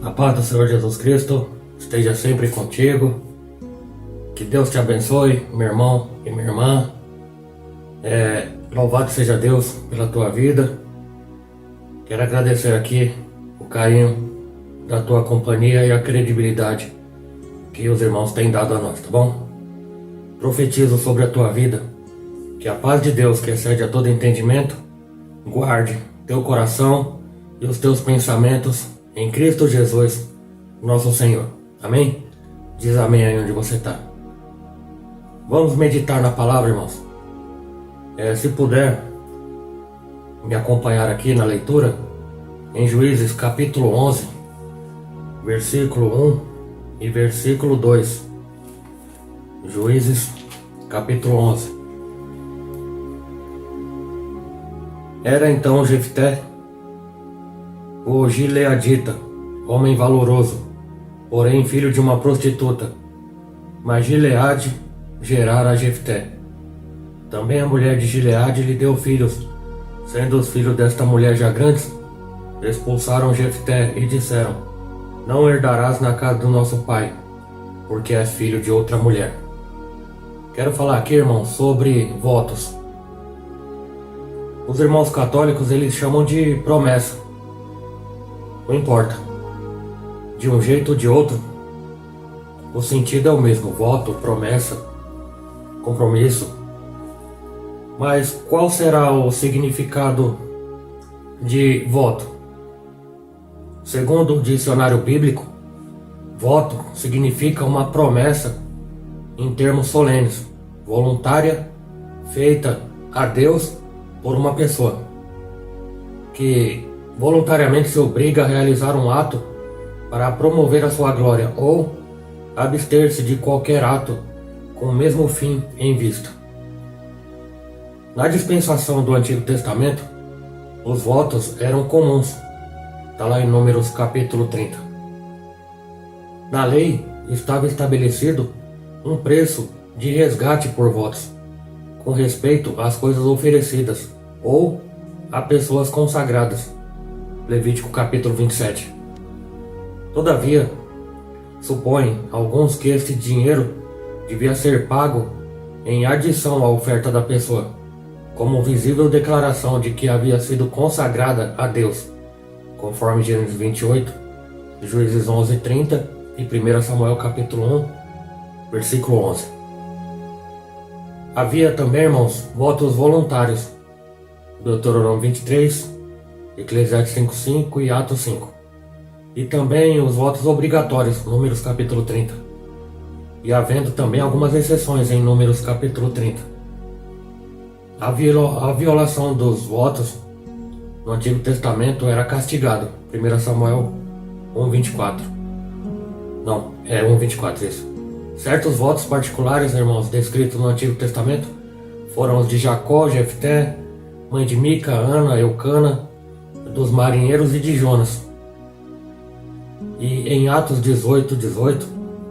A paz do Senhor Jesus Cristo esteja sempre contigo. Que Deus te abençoe, meu irmão e minha irmã. Louvado seja Deus pela tua vida. Quero agradecer aqui o carinho da tua companhia e a credibilidade que os irmãos têm dado a nós, tá bom? Profetizo sobre a tua vida que a paz de Deus, que excede a todo entendimento, guarde teu coração e os teus pensamentos em Cristo Jesus, nosso Senhor. Amém? Diz amém aí onde você está. Vamos meditar na palavra, irmãos. Se puder me acompanhar aqui na leitura, em Juízes capítulo 11, versículo 1 e versículo 2. Juízes capítulo 11. Era então Jefté, o gileadita, homem valoroso, porém filho de uma prostituta. Mas Gileade gerara a Jefté. Também a mulher de Gileade lhe deu filhos. Sendo os filhos desta mulher já grandes, expulsaram Jefté e disseram: não herdarás na casa do nosso pai, porque és filho de outra mulher. Quero falar aqui, irmãos, sobre votos. Os irmãos católicos, eles chamam de promessa. Não importa. De um jeito ou de outro, o sentido é o mesmo: voto, promessa, compromisso. Mas qual será o significado de voto? Segundo o dicionário bíblico, voto significa uma promessa em termos solenes, voluntária, feita a Deus por uma pessoa, que voluntariamente se obriga a realizar um ato para promover a sua glória ou abster-se de qualquer ato com o mesmo fim em vista. Na dispensação do Antigo Testamento, os votos eram comuns. Está lá em Números capítulo 30. Na lei estava estabelecido um preço de resgate por votos, com respeito às coisas oferecidas ou a pessoas consagradas. Levítico capítulo 27. Todavia, supõem alguns que este dinheiro devia ser pago em adição à oferta da pessoa, como visível declaração de que havia sido consagrada a Deus, conforme Gênesis 28, Juízes 11:30 e 1 Samuel capítulo 1, versículo 11. Havia também, irmãos, votos voluntários, Deuteronômio 23, Eclesiastes 5:5 e Atos 5. E também os votos obrigatórios, Números capítulo 30. E havendo também algumas exceções em Números capítulo 30. A violação dos votos no Antigo Testamento era castigado. 1 Samuel 1:24. Não, é 1:24 isso. Certos votos particulares, irmãos, descritos no Antigo Testamento foram os de Jacó, Jefté, mãe de Mica, Ana, Eucana, dos marinheiros e de Jonas. E em Atos 18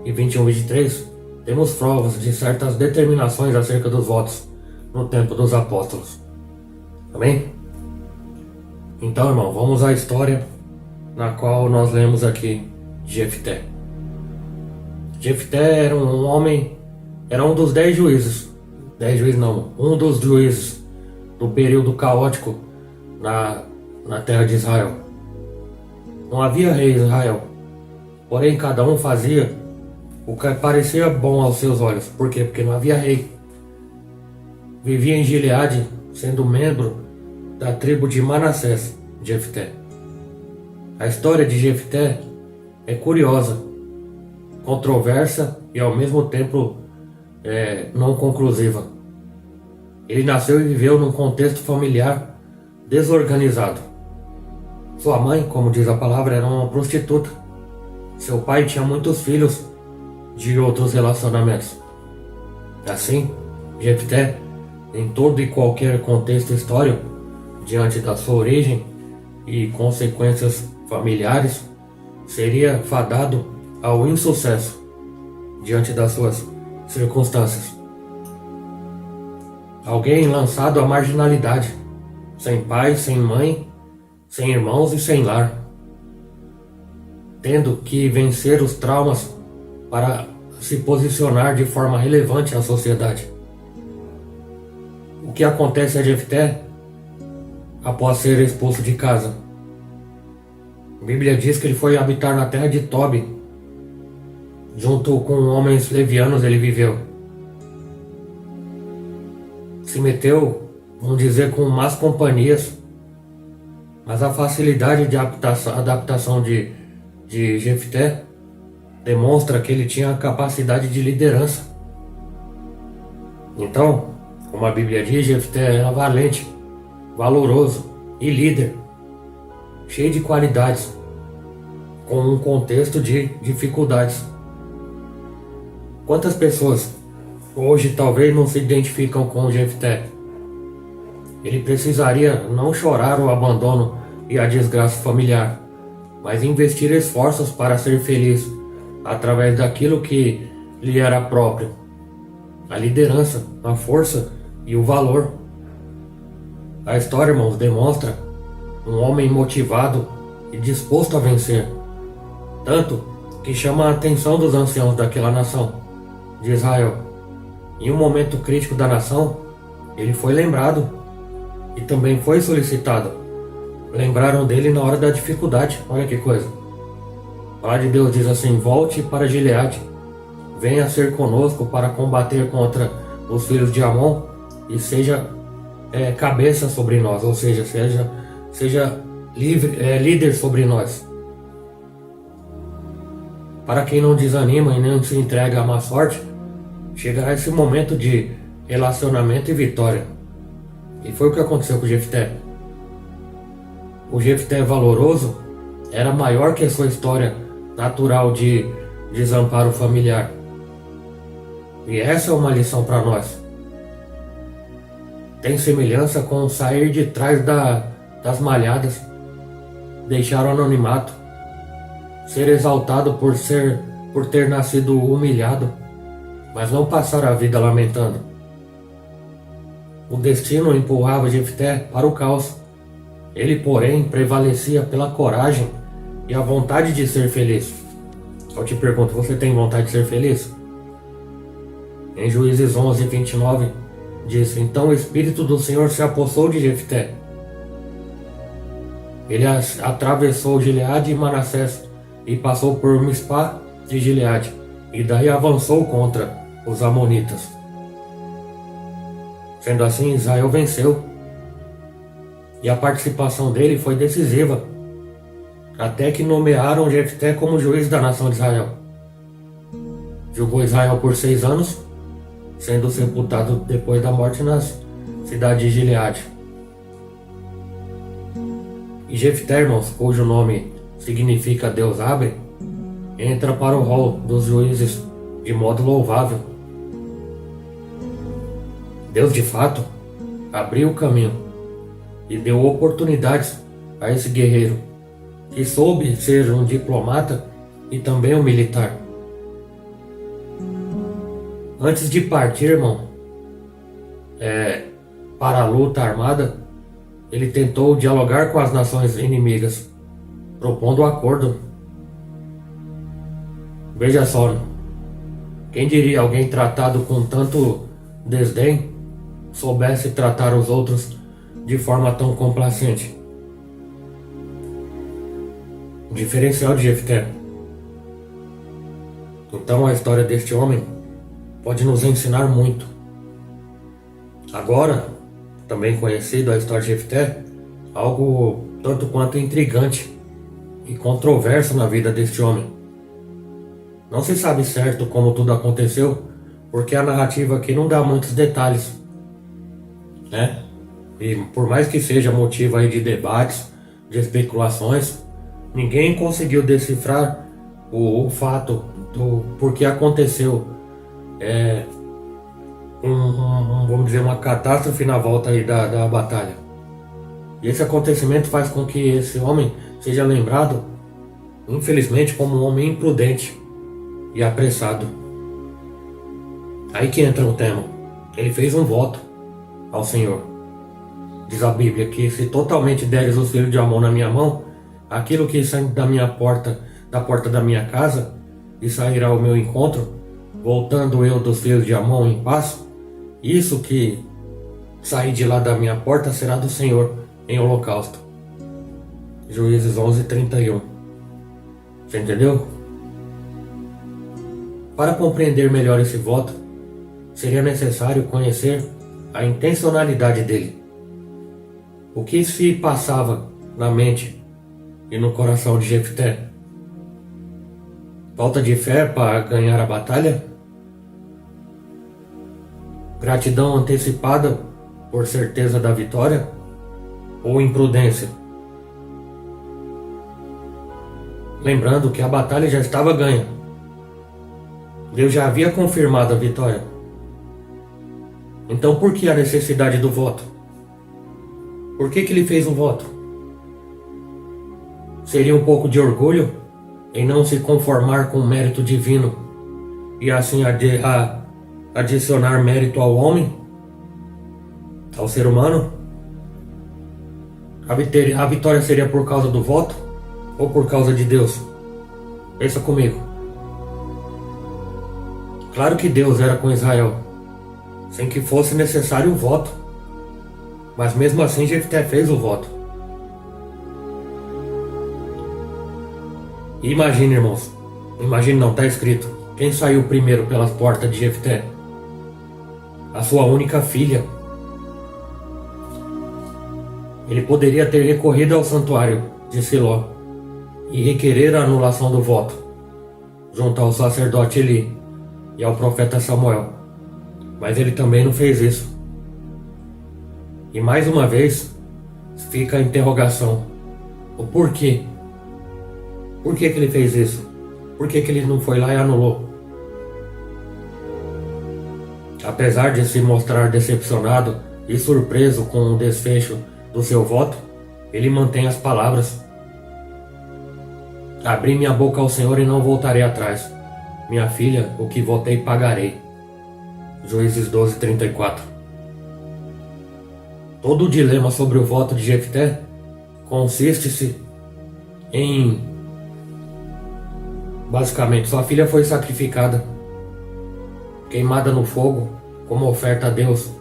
e 21:23 temos provas de certas determinações acerca dos votos no tempo dos apóstolos. Amém? Então, irmão, vamos à história na qual nós lemos aqui Jefté. Jefté era um homem, era um dos 10 juízes. 10 juízes não, um dos juízes do período caótico na terra de Israel. Não havia rei em Israel, porém cada um fazia o que parecia bom aos seus olhos. Por quê? Porque não havia rei. Vivia em Gileade, sendo membro da tribo de Manassés, Jefté. A história de Jefté é curiosa, controversa e ao mesmo tempo não conclusiva. Ele nasceu e viveu num contexto familiar desorganizado. Sua mãe, como diz a palavra, era uma prostituta. Seu pai tinha muitos filhos de outros relacionamentos. Assim, Jefté, em todo e qualquer contexto histórico, diante da sua origem e consequências familiares, seria fadado ao insucesso diante das suas circunstâncias. Alguém lançado à marginalidade, sem pai, sem mãe, sem irmãos e sem lar, tendo que vencer os traumas para se posicionar de forma relevante à sociedade. O que acontece a Jefté após ser expulso de casa? A Bíblia diz que ele foi habitar na terra de Tobi. Junto com homens levianos ele viveu. Se meteu, vamos dizer, com más companhias. Mas a facilidade de adaptação de Jefté demonstra que ele tinha a capacidade de liderança. Então, como a Bíblia diz, Jefté era valente, valoroso e líder, cheio de qualidades, com um contexto de dificuldades. Quantas pessoas hoje talvez não se identificam com Jefté? Ele precisaria não chorar o abandono e a desgraça familiar, mas investir esforços para ser feliz através daquilo que lhe era próprio: a liderança, a força e o valor. A história, irmãos, demonstra um homem motivado e disposto a vencer, tanto que chama a atenção dos anciãos daquela nação de Israel. Em um momento crítico da nação, ele foi lembrado e também foi solicitado. Lembraram dele na hora da dificuldade. Olha que coisa. A palavra de Deus diz assim: volte para Gileade, venha ser conosco para combater contra os filhos de Amon e seja cabeça sobre nós, ou seja, seja líder sobre nós. Para quem não desanima e não se entrega à má sorte, chegará esse momento de relacionamento e vitória. E foi o que aconteceu com o Jefté. O Jefté valoroso era maior que a sua história natural de desamparo familiar. E essa é uma lição para nós. Tem semelhança com sair de trás das malhadas, deixar o anonimato, ser exaltado por ter nascido humilhado, mas não passar a vida lamentando. O destino empurrava Jefté para o caos. Ele, porém, prevalecia pela coragem e a vontade de ser feliz. Eu te pergunto, você tem vontade de ser feliz? Em Juízes 11:29 diz: então o Espírito do Senhor se apossou de Jefté. Ele atravessou Gileade e Manassés e passou por Mispá de Gileade, e daí avançou contra os amonitas. Sendo assim, Israel venceu, e a participação dele foi decisiva, até que nomearam Jefté como juiz da nação de Israel. Julgou Israel por 6 anos, sendo sepultado depois da morte na cidade de Gileade. E Jefté, irmãos, cujo nome significa Deus abre, entra para o rol dos juízes de modo louvável. Deus, de fato, abriu o caminho e deu oportunidades a esse guerreiro, que soube ser um diplomata e também um militar. Antes de partir, irmão, para a luta armada, ele tentou dialogar com as nações inimigas, propondo um acordo. Veja só, quem diria alguém tratado com tanto desdém soubesse tratar os outros de forma tão complacente? O diferencial de Jefté. Então a história deste homem pode nos ensinar muito. Agora, também conhecido a história de Jefté, algo tanto quanto intrigante e controverso na vida deste homem. Não se sabe certo como tudo aconteceu, porque a narrativa aqui não dá muitos detalhes, né? E por mais que seja motivo aí de debates, de especulações, ninguém conseguiu decifrar o fato do porquê aconteceu vamos dizer, uma catástrofe na volta aí da batalha. E esse acontecimento faz com que esse homem seja lembrado, infelizmente, como um homem imprudente e apressado. Aí que entra o tema. Ele fez um voto ao Senhor. Diz a Bíblia que se totalmente deres os filhos de Amon na minha mão, aquilo que sai da minha porta, da porta da minha casa, e sairá ao meu encontro, voltando eu dos filhos de Amon em paz, isso que sair de lá da minha porta será do Senhor em holocausto. Juízes 11:31. Você entendeu? Para compreender melhor esse voto, seria necessário conhecer a intencionalidade dele. O que se passava na mente e no coração de Jefté? Falta de fé para ganhar a batalha? Gratidão antecipada por certeza da vitória? Ou imprudência? Lembrando que a batalha já estava ganha. Deus já havia confirmado a vitória. Então por que a necessidade do voto? Por que ele fez o voto? Seria um pouco de orgulho em não se conformar com o mérito divino e assim adicionar mérito ao homem, ao ser humano? A vitória seria por causa do voto ou por causa de Deus? Pensa comigo. Claro que Deus era com Israel, sem que fosse necessário o voto. Mas mesmo assim Jefté fez o voto. E imagine, irmãos. Imagine não, está escrito. Quem saiu primeiro pelas portas de Jefté? A sua única filha. Ele poderia ter recorrido ao santuário de Siló e requerer a anulação do voto, junto ao sacerdote Eli e ao profeta Samuel. Mas ele também não fez isso. E mais uma vez, fica a interrogação. O porquê? Por que ele fez isso? Por que ele não foi lá e anulou? Apesar de se mostrar decepcionado e surpreso com o desfecho do seu voto, ele mantém as palavras. Abri minha boca ao Senhor e não voltarei atrás. Minha filha, o que votei pagarei. Juízes 12:34. Todo o dilema sobre o voto de Jefté consiste-se em... Basicamente, sua filha foi sacrificada, queimada no fogo como oferta a Deus,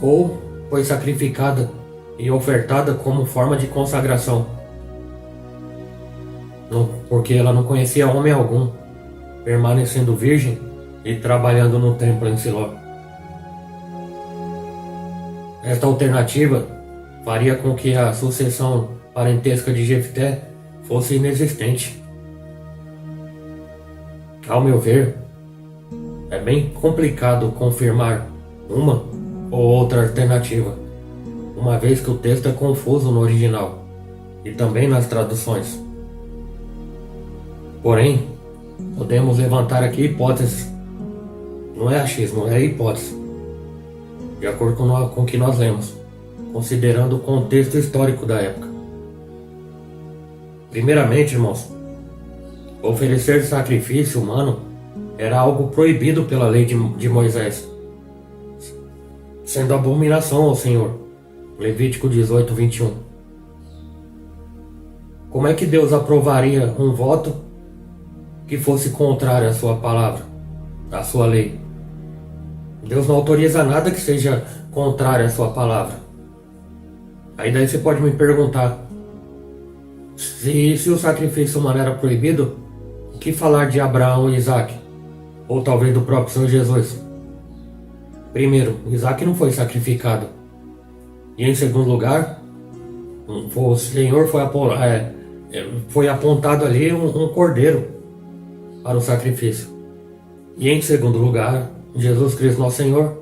ou foi sacrificada e ofertada como forma de consagração, porque ela não conhecia homem algum, permanecendo virgem e trabalhando no templo em Siló. Esta alternativa faria com que a sucessão parentesca de Jefté fosse inexistente. Ao meu ver, é bem complicado confirmar uma ou outra alternativa, uma vez que o texto é confuso no original e também nas traduções. Porém, podemos levantar aqui hipóteses. Não é achismo, é hipótese, de acordo com o que nós lemos, considerando o contexto histórico da época. Primeiramente, irmãos, oferecer sacrifício humano era algo proibido pela lei de Moisés, sendo abominação ao Senhor. Levítico 18:21. Como é que Deus aprovaria um voto que fosse contrário à sua palavra, à sua lei? Deus não autoriza nada que seja contrário à sua palavra. Aí daí você pode me perguntar, se o sacrifício humano era proibido, o que falar de Abraão e Isaac? Ou talvez do próprio Senhor Jesus? Primeiro, Isaac não foi sacrificado. E em segundo lugar, o Senhor foi apontado ali um cordeiro para o sacrifício. E em segundo lugar, Jesus Cristo nosso Senhor,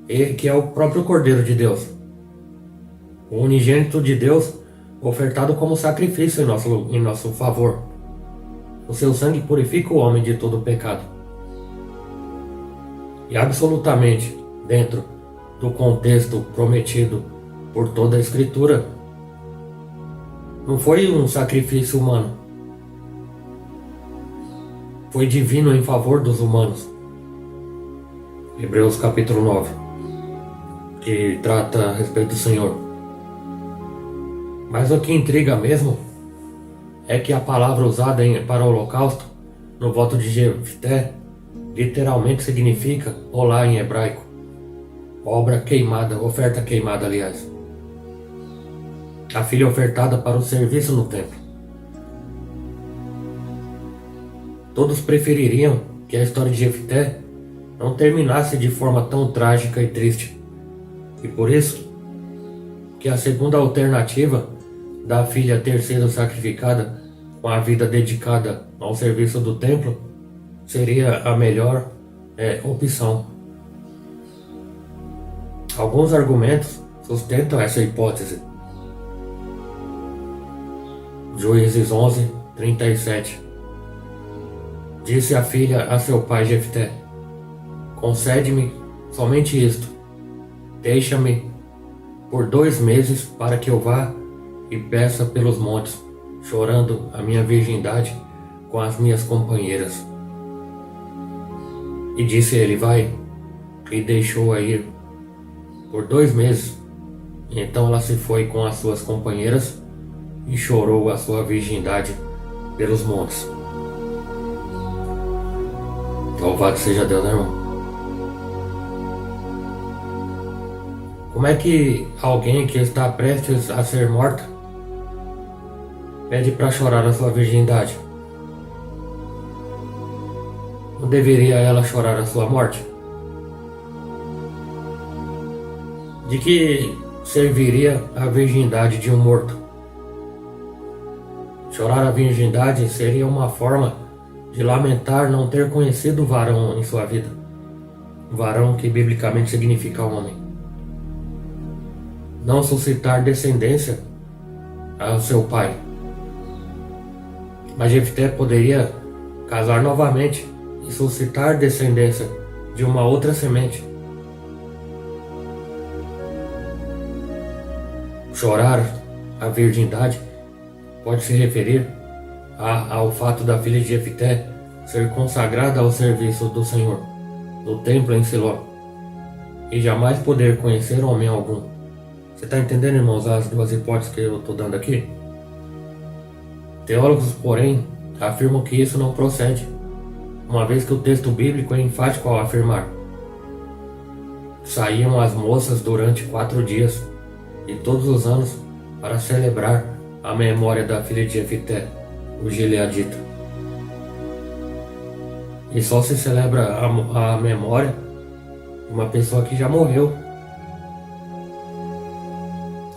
ele que é o próprio Cordeiro de Deus, o unigênito de Deus, ofertado como sacrifício em nosso favor. O seu sangue purifica o homem de todo o pecado. E absolutamente dentro do contexto prometido por toda a Escritura, não foi um sacrifício humano, foi divino em favor dos humanos. Hebreus capítulo 9. que trata a respeito do Senhor. Mas o que intriga mesmo é que a palavra usada para o holocausto no voto de Jefté literalmente significa olá em hebraico. Obra queimada, oferta queimada, aliás. A filha ofertada para o serviço no templo. Todos prefeririam que a história de Jefté não terminasse de forma tão trágica e triste. E por isso, que a segunda alternativa da filha ter sido sacrificada com a vida dedicada ao serviço do templo seria a melhor opção. Alguns argumentos sustentam essa hipótese. Juízes 11, 37. Disse a filha a seu pai Jefté: concede-me somente isto, deixa-me por 2 meses para que eu vá e peça pelos montes, chorando a minha virgindade com as minhas companheiras. E disse ele: vai, e deixou-a ir por 2 meses. Então ela se foi com as suas companheiras e chorou a sua virgindade pelos montes. Louvado seja Deus, né, irmão? Como é que alguém que está prestes a ser morta pede para chorar a sua virgindade? Não deveria ela chorar a sua morte? De que serviria a virgindade de um morto? Chorar a virgindade seria uma forma de lamentar não ter conhecido o varão em sua vida. Varão que biblicamente significa homem. Não suscitar descendência ao seu pai. Mas Jefté poderia casar novamente e suscitar descendência de uma outra semente. Chorar a virgindade pode se referir ao fato da filha de Jefté ser consagrada ao serviço do Senhor no templo em Siló e jamais poder conhecer homem algum. Você está entendendo, irmãos, as duas hipóteses que eu estou dando aqui? Teólogos, porém, afirmam que isso não procede, uma vez que o texto bíblico é enfático ao afirmar: saíam as moças durante 4 dias e todos os anos para celebrar a memória da filha de Jefté, o gileadita. E só se celebra a memória de uma pessoa que já morreu.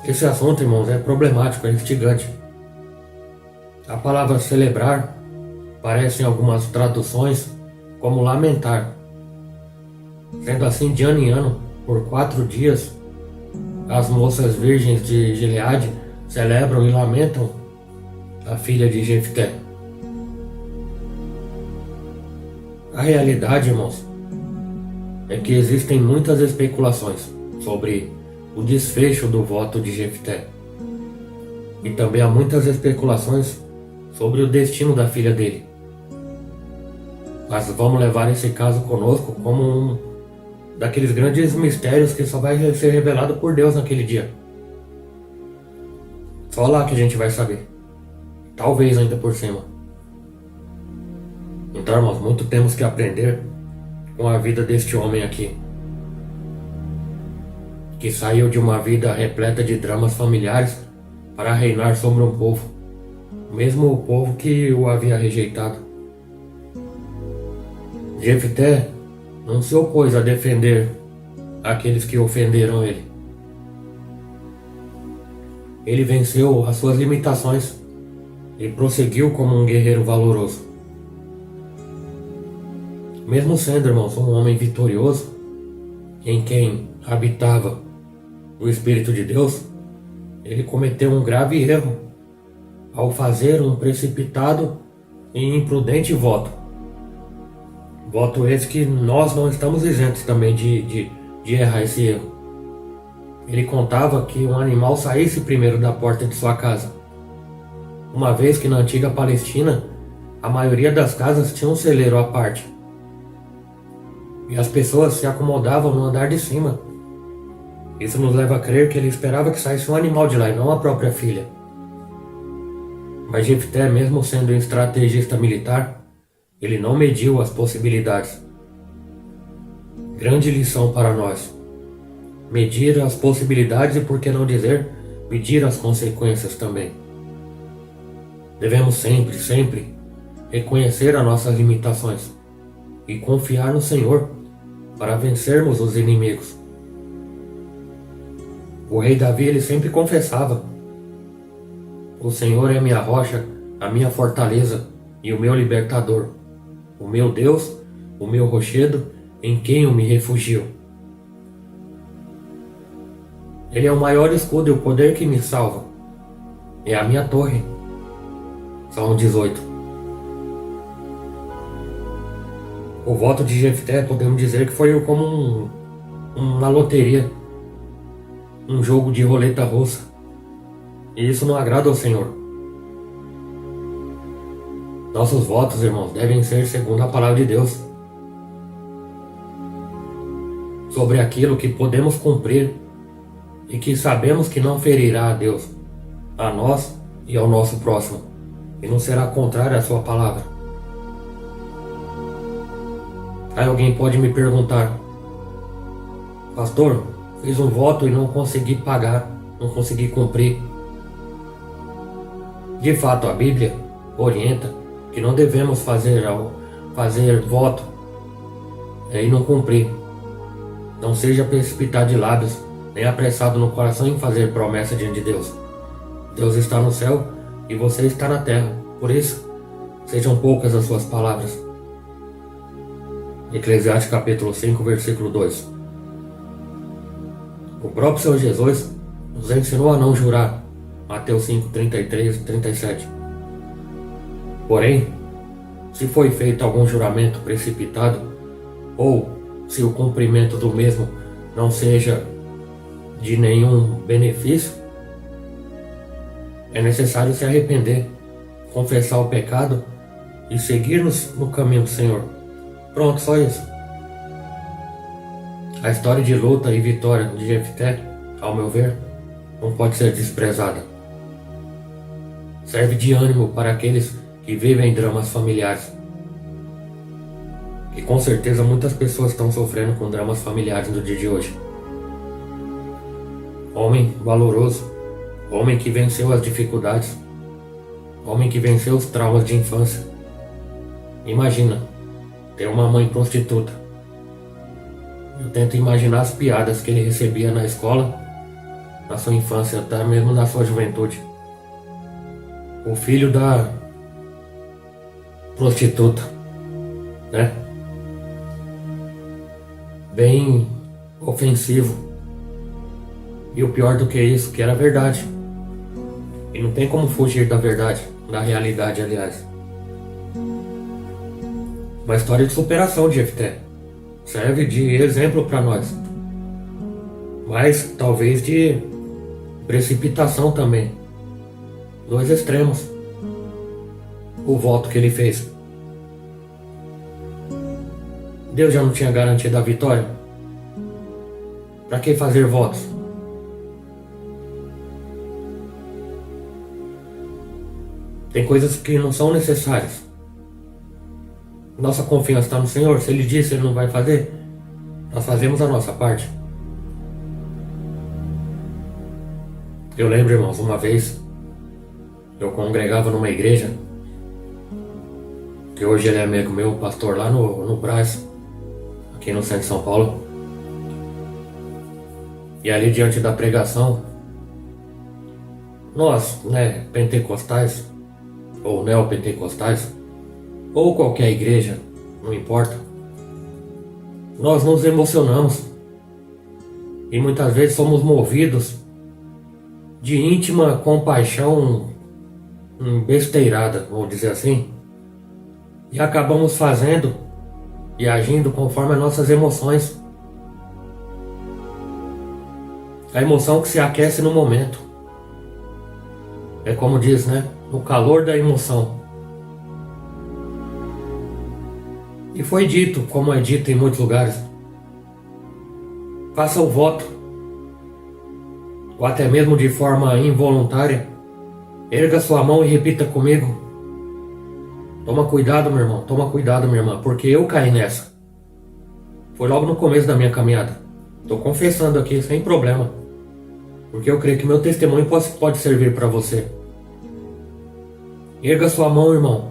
Esse assunto, irmãos, é problemático, é instigante. A palavra celebrar aparece em algumas traduções como lamentar. Sendo assim, de ano em ano, por 4 dias, as moças virgens de Gileade celebram e lamentam a filha de Jefté. A realidade, irmãos, é que existem muitas especulações sobre o desfecho do voto de Jefté. E também há muitas especulações sobre o destino da filha dele. Mas vamos levar esse caso conosco como um daqueles grandes mistérios que só vai ser revelado por Deus naquele dia. Só lá que a gente vai saber. Talvez ainda por cima. Então, irmãos, muito temos que aprender com a vida deste homem aqui, que saiu de uma vida repleta de dramas familiares para reinar sobre um povo, mesmo o povo que o havia rejeitado. Jefté não se opôs a defender aqueles que ofenderam ele. Ele venceu as suas limitações e prosseguiu como um guerreiro valoroso. Mesmo sendo, irmãos, um homem vitorioso, em quem habitava o Espírito de Deus, ele cometeu um grave erro ao fazer um precipitado e imprudente voto. Voto esse que nós não estamos isentos também de errar esse erro. Ele contava que um animal saísse primeiro da porta de sua casa, uma vez que na antiga Palestina a maioria das casas tinha um celeiro à parte. E as pessoas se acomodavam no andar de cima. Isso nos leva a crer que ele esperava que saísse um animal de lá e não a própria filha. Mas Jefté, mesmo sendo um estrategista militar, ele não mediu as possibilidades. Grande lição para nós. Medir as possibilidades e, por que não dizer, medir as consequências também. Devemos sempre reconhecer as nossas limitações e confiar no Senhor para vencermos os inimigos. O rei Davi, ele sempre confessava: o Senhor é minha rocha, a minha fortaleza e o meu libertador, o meu Deus, o meu rochedo, em quem eu me refugio. Ele é o maior escudo e o poder que me salva. É a minha torre. Salmo 18. O voto de Jefté, podemos dizer que foi como uma loteria, um jogo de roleta russa. E isso não agrada ao Senhor. Nossos votos, irmãos, devem ser segundo a palavra de Deus, sobre aquilo que podemos cumprir e que sabemos que não ferirá a Deus, a nós e ao nosso próximo, e não será contrário à sua palavra. Aí alguém pode me perguntar: pastor, fiz um voto e não consegui pagar, não consegui cumprir. De fato, a Bíblia orienta que não devemos fazer voto e não cumprir. Não seja precipitado de lábios, nem apressado no coração em fazer promessa diante de Deus. Deus está no céu e você está na terra. Por isso, sejam poucas as suas palavras. Eclesiastes capítulo 5, versículo 2. O próprio Senhor Jesus nos ensinou a não jurar. Mateus 5, 33 e 37. Porém, se foi feito algum juramento precipitado, ou se o cumprimento do mesmo não seja de nenhum benefício, é necessário se arrepender, confessar o pecado e seguir-nos no caminho do Senhor. Pronto, só isso. A história de luta e vitória de Jefté, ao meu ver, não pode ser desprezada. Serve de ânimo para aqueles que vivem dramas familiares. E com certeza muitas pessoas estão sofrendo com dramas familiares no dia de hoje. Homem valoroso, homem que venceu as dificuldades, homem que venceu os traumas de infância. Imagina ter uma mãe prostituta. Eu tento imaginar as piadas que ele recebia na escola, na sua infância, até mesmo na sua juventude. O filho da prostituta, né? Bem ofensivo. E o pior do que isso, que era verdade. E não tem como fugir da verdade, da realidade, aliás. Uma história de superação de Jefté. Serve de exemplo para nós. Mas talvez de precipitação também. Dois extremos. O voto que ele fez. Deus já não tinha garantido a vitória? Para que fazer votos? Tem coisas que não são necessárias. Nossa confiança está no Senhor. Se Ele disse, Ele não vai fazer. Nós fazemos a nossa parte. Eu lembro, irmãos, uma vez eu congregava numa igreja, que hoje ele é amigo meu, pastor lá no Brás, aqui no centro de São Paulo. E ali diante da pregação, nós, pentecostais, ou neopentecostais, ou qualquer igreja, não importa, nós nos emocionamos e muitas vezes somos movidos de íntima compaixão besteirada, vamos dizer assim, e acabamos fazendo e agindo conforme as nossas emoções. A emoção que se aquece no momento. É como diz, no calor da emoção. E foi dito, como é dito em muitos lugares, faça o voto ou até mesmo de forma involuntária, erga sua mão e repita comigo. Toma cuidado, meu irmão, toma cuidado, minha irmã, porque eu caí nessa. Foi logo no começo da minha caminhada. Estou confessando aqui, sem problema, porque eu creio que meu testemunho pode servir para você. Erga sua mão, irmão,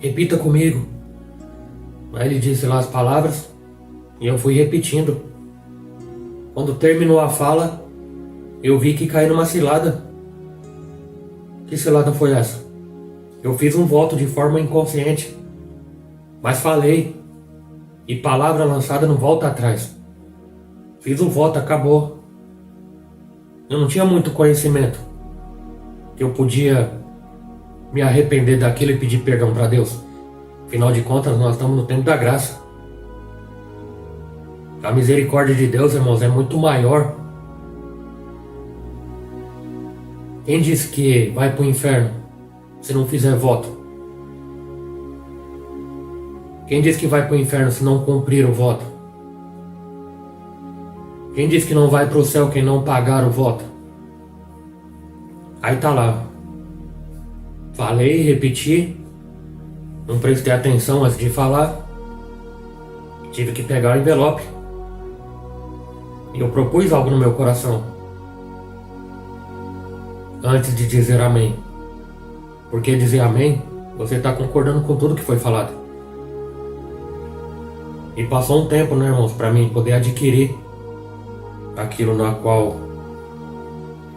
repita comigo. Aí ele disse lá as palavras e eu fui repetindo. Quando terminou a fala, eu vi que caí numa cilada. Que cilada foi essa? Eu fiz um voto de forma inconsciente, mas falei, e palavra lançada não volta atrás. Fiz o voto, acabou. Eu não tinha muito conhecimento que eu podia me arrepender daquilo e pedir perdão para Deus. Afinal de contas, nós estamos no tempo da graça. A misericórdia de Deus, irmãos, é muito maior. Quem diz que vai para o inferno se não fizer voto? Quem diz que vai para o inferno se não cumprir o voto? Quem diz que não vai para o céu quem não pagar o voto? Aí tá lá. Falei, repeti, não prestei atenção antes de falar. Tive que pegar o envelope. E eu propus algo no meu coração antes de dizer amém. Porque dizer amém, você está concordando com tudo que foi falado. E passou um tempo, né, irmãos, para mim poder adquirir aquilo na qual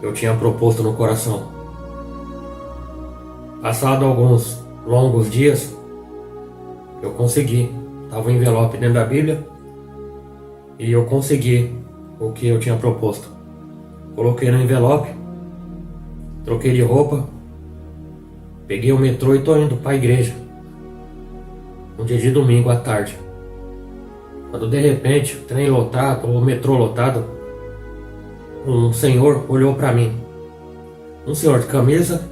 eu tinha proposto no coração. Passado alguns longos dias, eu consegui. Estava o envelope dentro da Bíblia e eu consegui o que eu tinha proposto. Coloquei no envelope, troquei de roupa, peguei o metrô e tô indo para a igreja. Um dia de domingo à tarde. Quando de repente, o trem lotado, o metrô lotado, um senhor olhou para mim. Um senhor de camisa,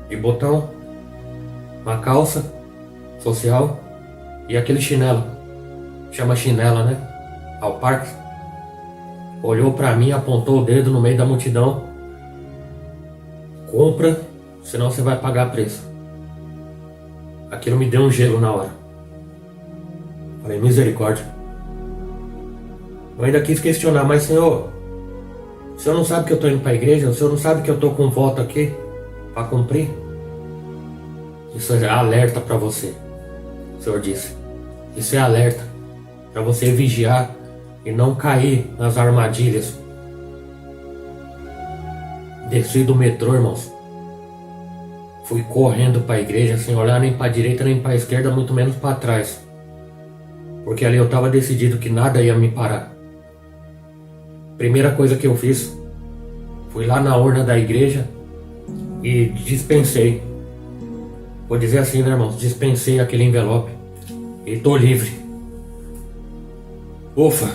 de botão, uma calça social e aquele chinelo. Chama chinela, né? Ao parque. Olhou para mim, apontou o dedo no meio da multidão. Compra, senão você vai pagar preço. Aquilo me deu um gelo na hora. Falei, misericórdia. Eu ainda quis questionar, mas senhor, o senhor não sabe que eu estou indo para a igreja? O senhor não sabe que eu estou com voto aqui para cumprir? Isso é alerta para você, o senhor disse. Isso é alerta para você vigiar e não cair nas armadilhas. Desci do metrô, irmãos. Fui correndo para a igreja sem olhar nem para a direita nem para a esquerda, muito menos para trás. Porque ali eu estava decidido que nada ia me parar. Primeira coisa que eu fiz, fui lá na urna da igreja e dispensei. Vou dizer assim, né, irmãos? Dispensei aquele envelope e tô livre. Ufa,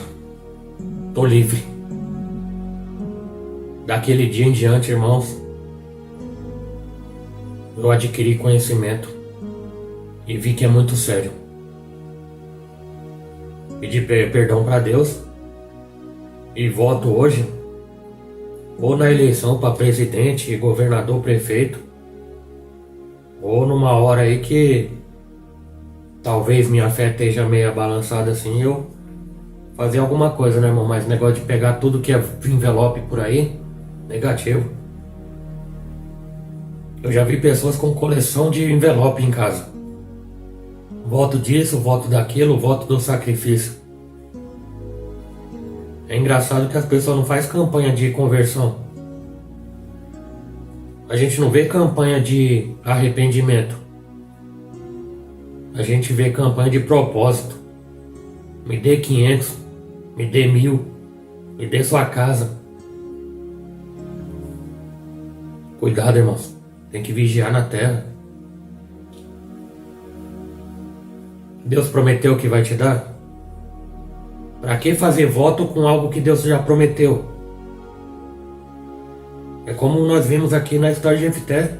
tô livre. Daquele dia em diante, irmãos, eu adquiri conhecimento e vi que é muito sério. Pedi perdão para Deus e voto hoje ou na eleição para presidente, governador, prefeito, ou numa hora aí que talvez minha fé esteja meio balançada assim, eu fazer alguma coisa, né, irmão? Mas negócio de pegar tudo que é envelope por aí, negativo. Eu já vi pessoas com coleção de envelope em casa. Voto disso, voto daquilo, voto do sacrifício. É engraçado que as pessoas não fazem campanha de conversão. A gente não vê campanha de arrependimento. A gente vê campanha de propósito. Me dê 500, me dê 1000, me dê sua casa. Cuidado, irmãos. Tem que vigiar na terra. Deus prometeu que vai te dar? Para que fazer voto com algo que Deus já prometeu? É como nós vimos aqui na história de Jefté.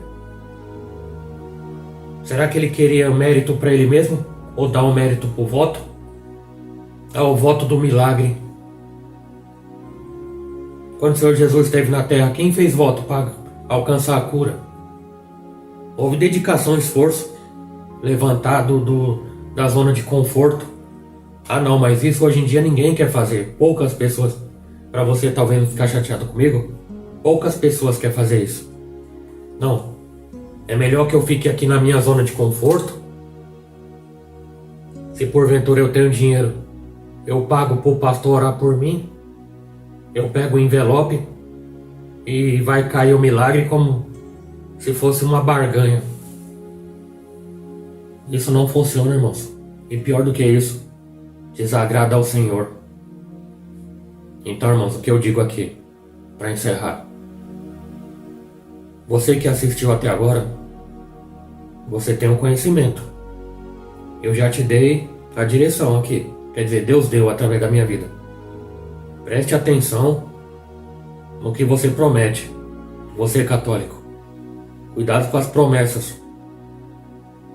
Será que ele queria mérito para ele mesmo? Ou dar um mérito para o voto? O voto do milagre. Quando o Senhor Jesus esteve na terra, quem fez voto para alcançar a cura? Houve dedicação, esforço, levantar da zona de conforto. Ah não, mas isso hoje em dia ninguém quer fazer. Poucas pessoas. Para você talvez não ficar chateado comigo, poucas pessoas querem fazer isso. Não. É melhor que eu fique aqui na minha zona de conforto. Se porventura eu tenho dinheiro, eu pago para o pastor orar por mim. Eu pego o envelope e vai cair o milagre como se fosse uma barganha. Isso não funciona, irmãos. E pior do que isso, desagrada ao Senhor. Então, irmãos, o que eu digo aqui, para encerrar. Você que assistiu até agora, você tem um conhecimento. Eu já te dei a direção aqui. Quer dizer, Deus deu através da minha vida. Preste atenção no que você promete. Você católico. Cuidado com as promessas.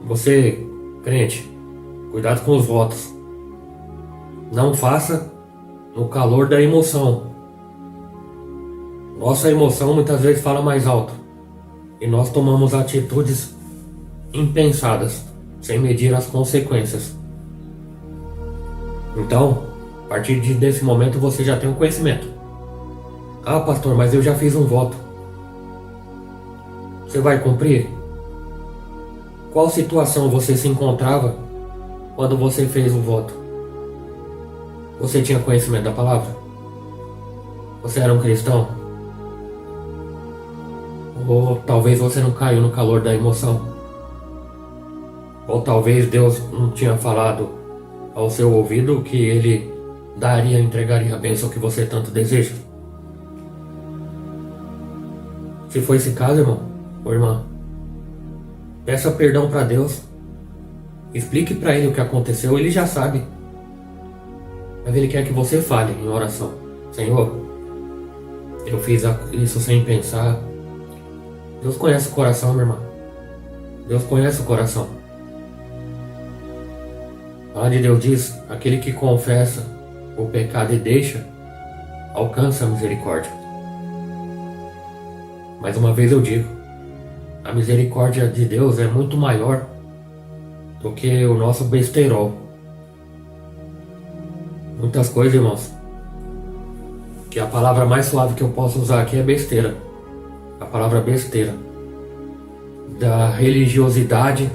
Você, crente, cuidado com os votos. Não faça no calor da emoção. Nossa emoção muitas vezes fala mais alto. E nós tomamos atitudes impensadas, sem medir as consequências. Então, a partir desse momento você já tem um conhecimento. Ah, pastor, mas eu já fiz um voto. Você vai cumprir? Qual situação você se encontrava quando você fez o voto? Você tinha conhecimento da palavra? Você era um cristão? Ou talvez você não caiu no calor da emoção? Ou talvez Deus não tinha falado ao seu ouvido que Ele entregaria a bênção que você tanto deseja? Se for esse caso, irmão ou irmã, peça perdão para Deus. Explique para Ele o que aconteceu. Ele já sabe. Mas Ele quer que você fale em oração. Senhor, eu fiz isso sem pensar. Deus conhece o coração, minha irmã. Deus conhece o coração. A palavra de Deus diz: aquele que confessa o pecado e deixa, alcança a misericórdia. Mais uma vez eu digo, a misericórdia de Deus é muito maior do que o nosso besteirol. Muitas coisas, irmãos, que a palavra mais suave que eu posso usar aqui é besteira. A palavra besteira. Da religiosidade,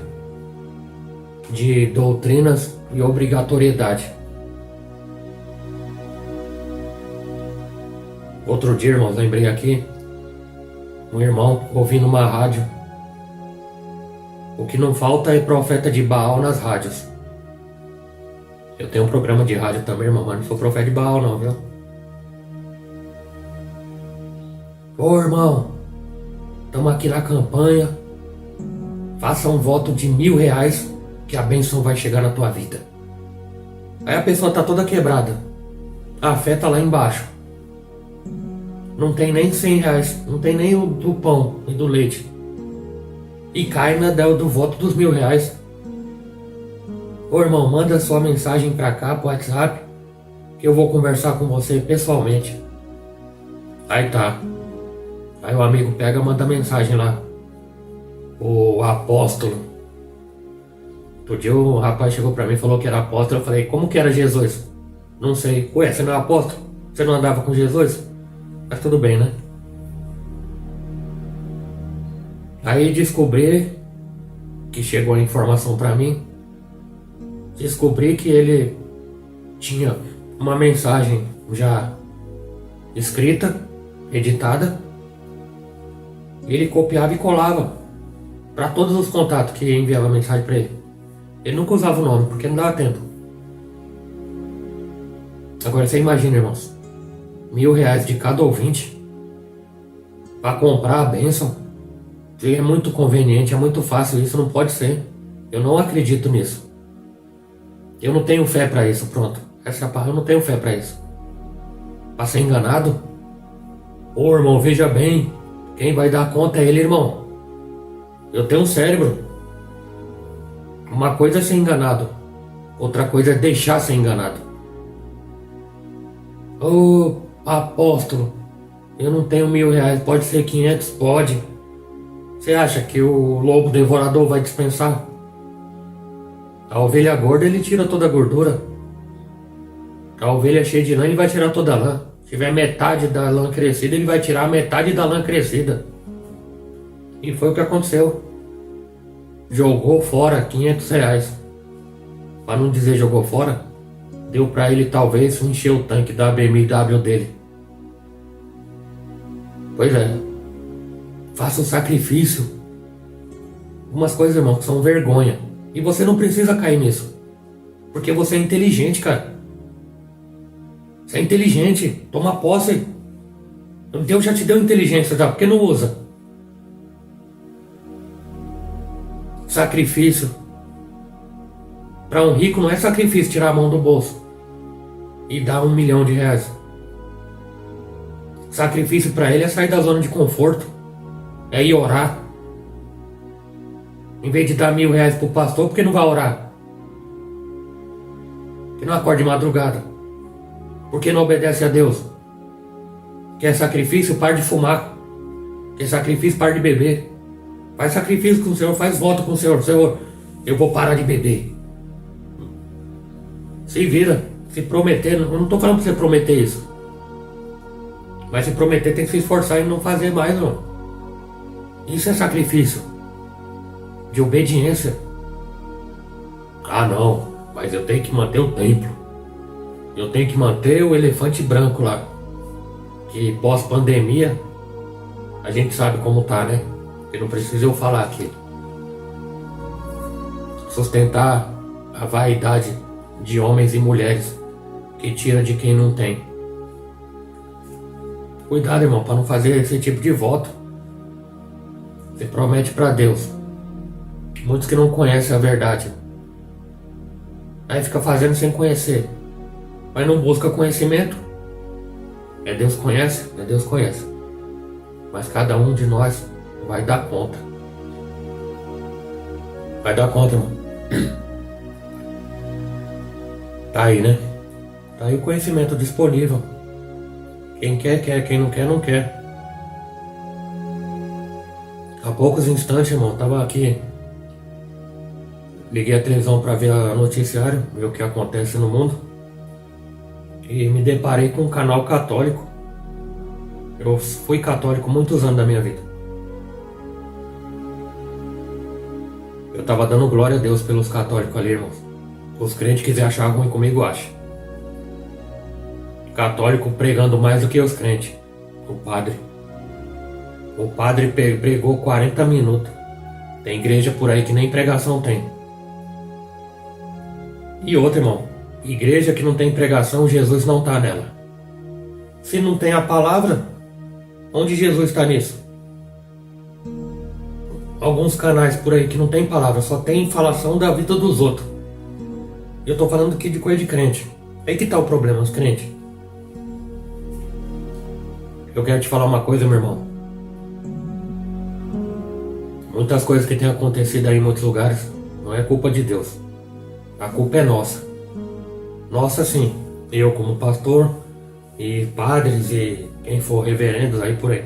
de doutrinas e obrigatoriedade. Outro dia, irmãos, lembrei aqui, um irmão ouvindo uma rádio. O que não falta é profeta de Baal nas rádios. Eu tenho um programa de rádio também, irmão, mas não sou profeta de Baal não, viu? Ô irmão, estamos aqui na campanha. Faça um voto de R$1.000 que a bênção vai chegar na tua vida. Aí a pessoa tá toda quebrada. A fé tá lá embaixo. Não tem nem R$100, não tem nem o do pão e do leite. E cai do voto dos R$1.000. Ô irmão, manda sua mensagem pra cá, pro WhatsApp, que eu vou conversar com você pessoalmente. Aí tá. Aí o amigo pega e manda mensagem lá. O apóstolo. Outro dia o rapaz chegou pra mim e falou que era apóstolo. Eu falei, como que era Jesus? Não sei. Ué, você não é apóstolo? Você não andava com Jesus? Mas tudo bem, né? Aí descobri que chegou a informação pra mim. Descobri que ele tinha uma mensagem já escrita, editada. Ele copiava e colava para todos os contatos que enviava mensagem para ele. Ele nunca usava o nome, porque não dava tempo. Agora você imagina, irmãos, R$1.000 de cada ouvinte para comprar a bênção. É muito conveniente, é muito fácil, isso não pode ser. Eu não acredito nisso. Eu não tenho fé para isso, pronto. Essa é a palavra, eu não tenho fé para isso. Para ser enganado? Ô irmão, veja bem, quem vai dar conta é ele, irmão. Eu tenho um cérebro. Uma coisa é ser enganado, outra coisa é deixar ser enganado. Ô apóstolo, Eu não tenho R$ 1.000, pode ser 500, pode. Você acha que o lobo devorador vai dispensar? A ovelha gorda ele tira toda a gordura. A ovelha cheia de lã ele vai tirar toda a lã. Se tiver metade da lã crescida, ele vai tirar a metade da lã crescida. E foi o que aconteceu. Jogou fora R$ 500. Para não dizer jogou fora, deu para ele talvez encher o tanque da BMW dele. Pois é. Faça o sacrifício. Algumas coisas, irmão, que são vergonha. E você não precisa cair nisso. Porque você é inteligente, cara. Você é inteligente. Toma posse. Deus já te deu inteligência, já. Por que não usa? Sacrifício. Para um rico não é sacrifício tirar a mão do bolso e dar R$ 1.000.000. Sacrifício para ele é sair da zona de conforto. É ir orar. Em vez de dar R$ 1.000 pro pastor, por que não vai orar? Por que não acorda de madrugada? Por que não obedece a Deus? Quer sacrifício? Para de fumar. Quer sacrifício? Para de beber. Faz sacrifício com o Senhor, faz voto com o Senhor. Senhor, eu vou parar de beber. Se vira, se prometer. Eu não estou falando para você prometer isso. Mas se prometer tem que se esforçar e não fazer mais, não. Isso é sacrifício. De obediência. Ah não, mas eu tenho que manter o templo. Eu tenho que manter o elefante branco lá. Que pós-pandemia a gente sabe como tá, né? Que não precisa eu falar aqui. Sustentar a vaidade de homens e mulheres que tira de quem não tem. Cuidado, irmão, para não fazer esse tipo de voto. Você promete para Deus. Muitos que não conhecem a verdade. Aí fica fazendo sem conhecer. Mas não busca conhecimento. É Deus conhece? É Deus conhece. Mas cada um de nós vai dar conta. Vai dar conta, irmão. Tá aí, né? Tá aí o conhecimento disponível. Quem quer, quer. Quem não quer, não quer. Há poucos instantes, irmão, tava aqui. Liguei a televisão para ver o noticiário, ver o que acontece no mundo. E me deparei com um canal católico. Eu fui católico muitos anos da minha vida. Eu tava dando glória a Deus pelos católicos ali, irmãos. Os crentes quiserem achar ruim comigo, acha. Católico pregando mais do que os crentes. O padre. O padre pregou 40 minutos. Tem igreja por aí que nem pregação tem. E outra, irmão. Igreja que não tem pregação, Jesus não está nela. Se não tem a palavra, onde Jesus está nisso? Alguns canais por aí que não tem palavra, só tem falação da vida dos outros. Eu tô falando aqui de coisa de crente. Aí que tá o problema, os crentes. Eu quero te falar uma coisa, meu irmão. Muitas coisas que têm acontecido aí em muitos lugares não é culpa de Deus. A culpa é nossa. Nossa, sim. Eu como pastor e padres e quem for reverendos aí por aí.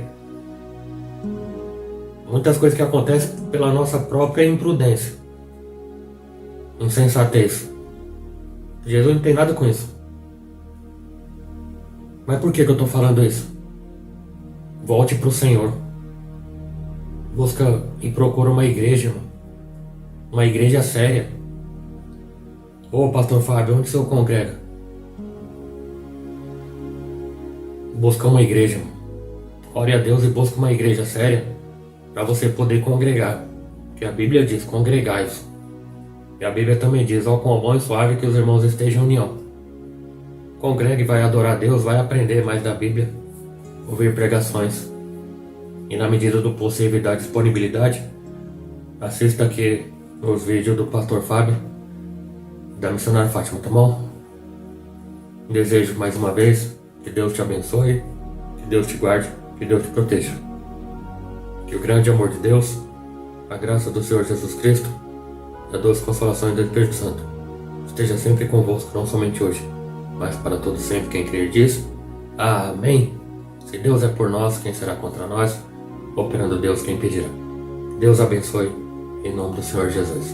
Muitas coisas que acontecem pela nossa própria imprudência. Insensatez. Jesus não tem nada com isso. Mas por que eu tô falando isso? Volte pro Senhor. Busca e procura uma igreja, irmão. Uma igreja séria. Ô pastor Fábio, onde o senhor congrega? Busca uma igreja, irmão. Ore a Deus e busca uma igreja séria para você poder congregar. Que a Bíblia diz, congregais. E a Bíblia também diz, ó quão bom e suave que os irmãos estejam em união. Congregue, vai adorar a Deus, vai aprender mais da Bíblia, ouvir pregações. E na medida do possível e da disponibilidade, assista aqui os vídeos do pastor Fábio, da missionária Fátima, tá bom? Desejo mais uma vez que Deus te abençoe, que Deus te guarde, que Deus te proteja. Que o grande amor de Deus, a graça do Senhor Jesus Cristo e a doce consolação do Espírito Santo esteja sempre convosco, não somente hoje, mas para todos sempre. Quem crer diz, amém. Se Deus é por nós, quem será contra nós? Operando Deus, quem impedirá? Deus abençoe, em nome do Senhor Jesus.